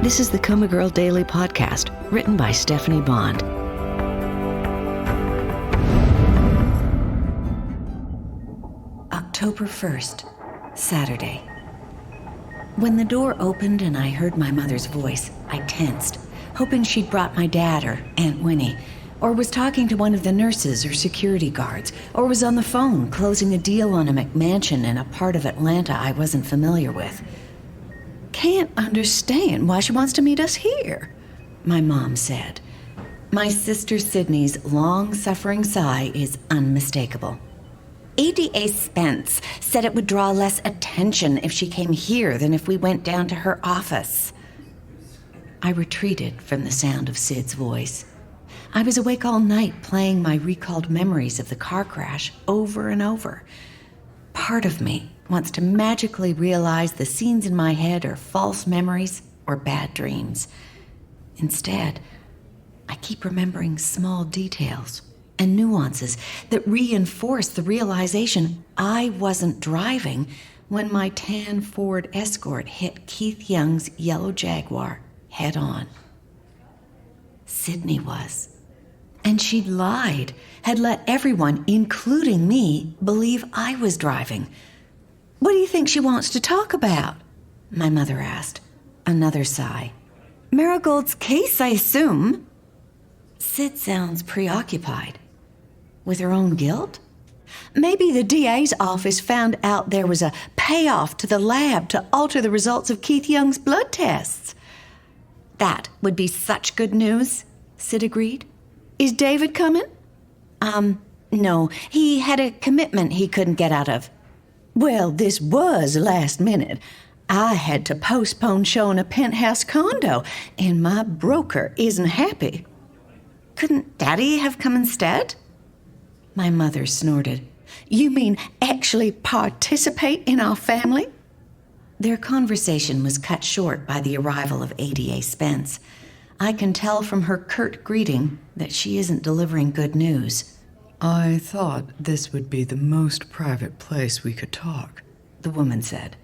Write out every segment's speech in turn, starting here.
This is the COMA Girl Daily Podcast, written by Stephanie Bond. October 1st, Saturday. When the door opened and I heard my mother's voice, I tensed, hoping she'd brought my dad or Aunt Winnie, or was talking to one of the nurses or security guards, or was on the phone closing a deal on a McMansion in a part of Atlanta I wasn't familiar with. Can't understand why she wants to meet us here, my mom said. My sister Sydney's long-suffering sigh is unmistakable. ADA Spence said it would draw less attention if she came here than if we went down to her office. I retreated from the sound of Sid's voice. I was awake all night playing my recalled memories of the car crash over and over. Part of me wants to magically realize the scenes in my head are false memories or bad dreams. Instead, I keep remembering small details and nuances that reinforce the realization I wasn't driving when my tan Ford Escort hit Keith Young's yellow Jaguar head on. Sydney was. And she'd lied, had let everyone, including me, believe I was driving. What do you think she wants to talk about? My mother asked. Another sigh. Marigold's case, I assume. Sid sounds preoccupied. With her own guilt? Maybe the DA's office found out there was a payoff to the lab to alter the results of Keith Young's blood tests. That would be such good news, Sid agreed. Is David coming? No. He had a commitment he couldn't get out of. Well, this was last minute. I had to postpone showing a penthouse condo, and my broker isn't happy. Couldn't Daddy have come instead? My mother snorted. You mean actually participate in our family? Their conversation was cut short by the arrival of ADA Spence. I can tell from her curt greeting that she isn't delivering good news. I thought this would be the most private place we could talk, the woman said.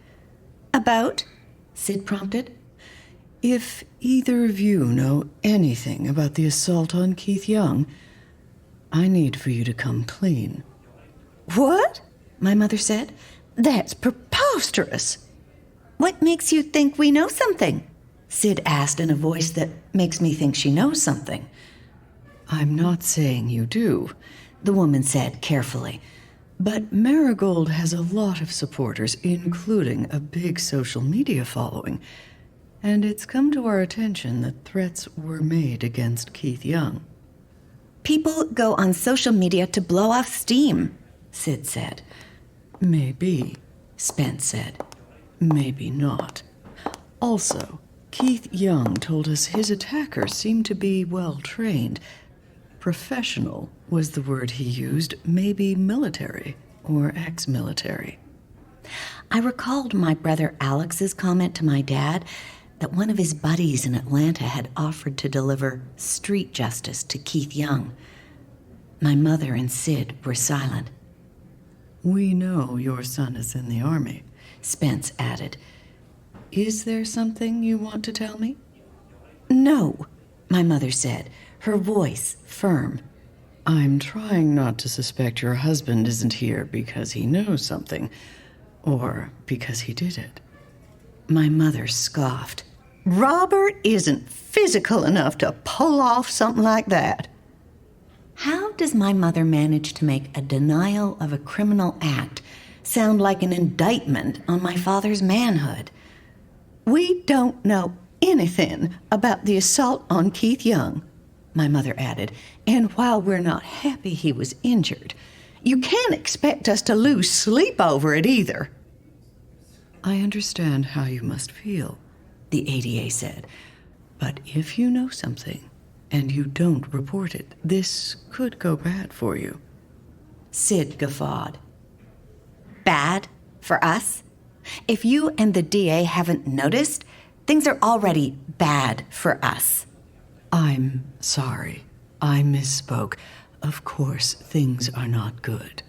About? Sid prompted. If either of you know anything about the assault on Keith Young, I need for you to come clean. What? My mother said. That's preposterous. What makes you think we know something? Sid asked in a voice that makes me think she knows something. I'm not saying you do, the woman said carefully. But Marigold has a lot of supporters, including a big social media following. And it's come to our attention that threats were made against Keith Young. People go on social media to blow off steam, Sid said. Maybe, Spence said. Maybe not. Also, Keith Young told us his attackers seemed to be well-trained. Professional was the word he used, maybe military or ex-military. I recalled my brother Alex's comment to my dad that one of his buddies in Atlanta had offered to deliver street justice to Keith Young. My mother and Sid were silent. We know your son is in the Army, Spence added. Is there something you want to tell me? No, my mother said, her voice firm. I'm trying not to suspect your husband isn't here because he knows something, or because he did it. My mother scoffed. Robert isn't physical enough to pull off something like that. How does my mother manage to make a denial of a criminal act sound like an indictment on my father's manhood? We don't know anything about the assault on Keith Young, my mother added, and while we're not happy he was injured, you can't expect us to lose sleep over it either. I understand how you must feel, the ADA said, but if you know something and you don't report it, this could go bad for you. Sid guffawed. Bad for us? If you and the DA haven't noticed, things are already bad for us. I'm sorry. I misspoke. Of course, things are not good.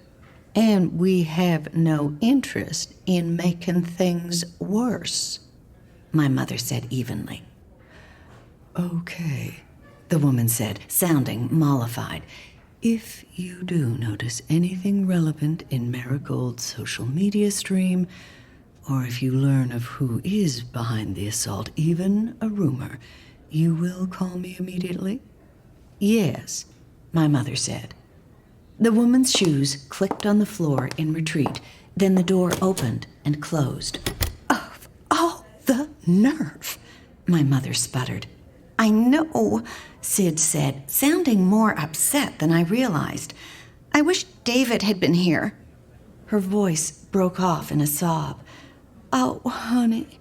And we have no interest in making things worse, my mother said evenly. okay," the woman said, sounding mollified. "If you do notice anything relevant in Marigold's social media stream, or if you learn of who is behind the assault, even a rumor, you will call me immediately?" "Yes," my mother said. The woman's shoes clicked on the floor in retreat. Then the door opened and closed. "Of all the nerve!" my mother sputtered. "I know," Sid said, sounding more upset than I realized. "I wish David had been here." Her voice broke off in a sob. "Oh, honey,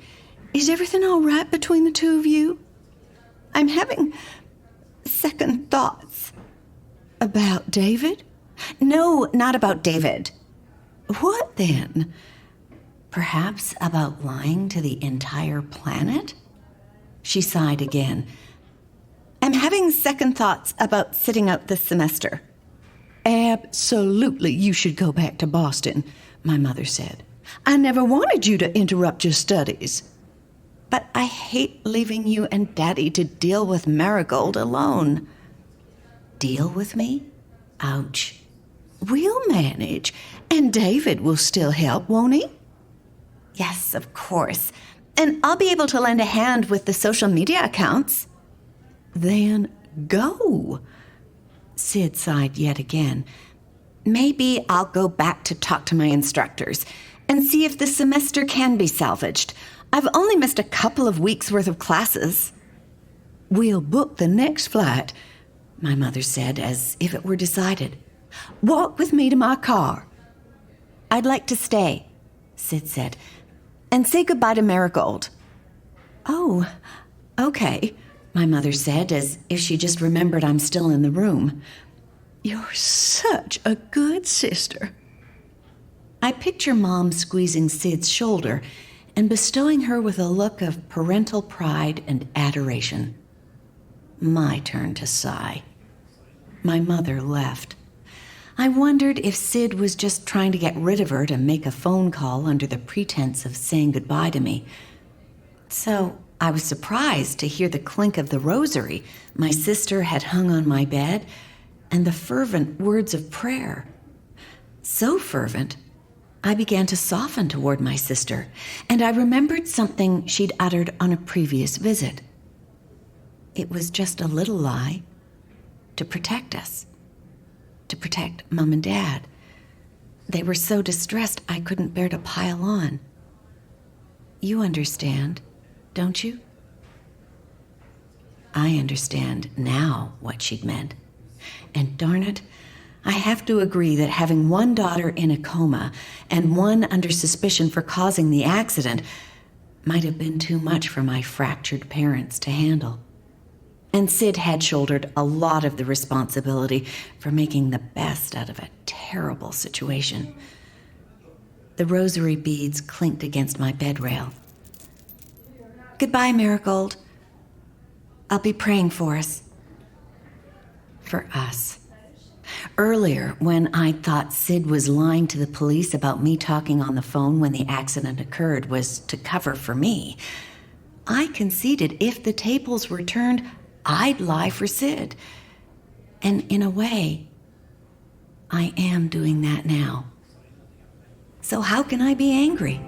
is everything all right between the two of you? I'm having second thoughts." "About David?" "No, not about David." "What then?" "Perhaps about lying to the entire planet?" She sighed again. "I'm having second thoughts about sitting out this semester." "Absolutely, you should go back to Boston," my mother said. "I never wanted you to interrupt your studies." "But I hate leaving you and Daddy to deal with Marigold alone." "Deal with me? Ouch." "We'll manage, and David will still help, won't he?" "Yes, of course. And I'll be able to lend a hand with the social media accounts." "Then go." Sid sighed yet again. "Maybe I'll go back to talk to my instructors and see if the semester can be salvaged. I've only missed a couple of weeks' worth of classes." "We'll book the next flight," my mother said, as if it were decided. "Walk with me to my car." "I'd like to stay," Sid said, "and say goodbye to Marigold." "Oh, okay," my mother said, as if she just remembered I'm still in the room. "You're such a good sister." I picture Mom squeezing Sid's shoulder and bestowing her with a look of parental pride and adoration. My turn to sigh. My mother left. I wondered if Sid was just trying to get rid of her to make a phone call under the pretense of saying goodbye to me. So I was surprised to hear the clink of the rosary my sister had hung on my bed and the fervent words of prayer. So fervent, I began to soften toward my sister, and I remembered something she'd uttered on a previous visit. It was just a little lie to protect us, to protect Mom and Dad. They were so distressed I couldn't bear to pile on. You understand, don't you? I understand now what she'd meant. And darn it, I have to agree that having one daughter in a coma and one under suspicion for causing the accident might have been too much for my fractured parents to handle. And Sid had shouldered a lot of the responsibility for making the best out of a terrible situation. The rosary beads clinked against my bed rail. "Goodbye, Marigold. I'll be praying for us." For us. Earlier, when I thought Sid was lying to the police about me talking on the phone when the accident occurred was to cover for me, I conceded if the tables were turned, I'd lie for Sid. And in a way, I am doing that now. So how can I be angry?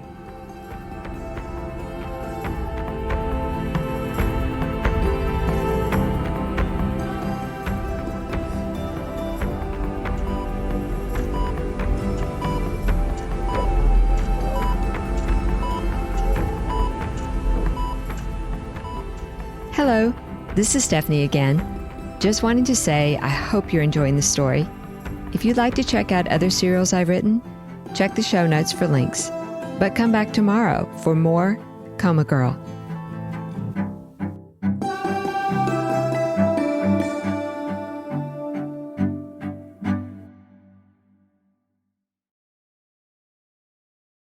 Hello, this is Stephanie again. Just wanting to say I hope you're enjoying the story. If you'd like to check out other serials I've written, check the show notes for links. But come back tomorrow for more COMA Girl.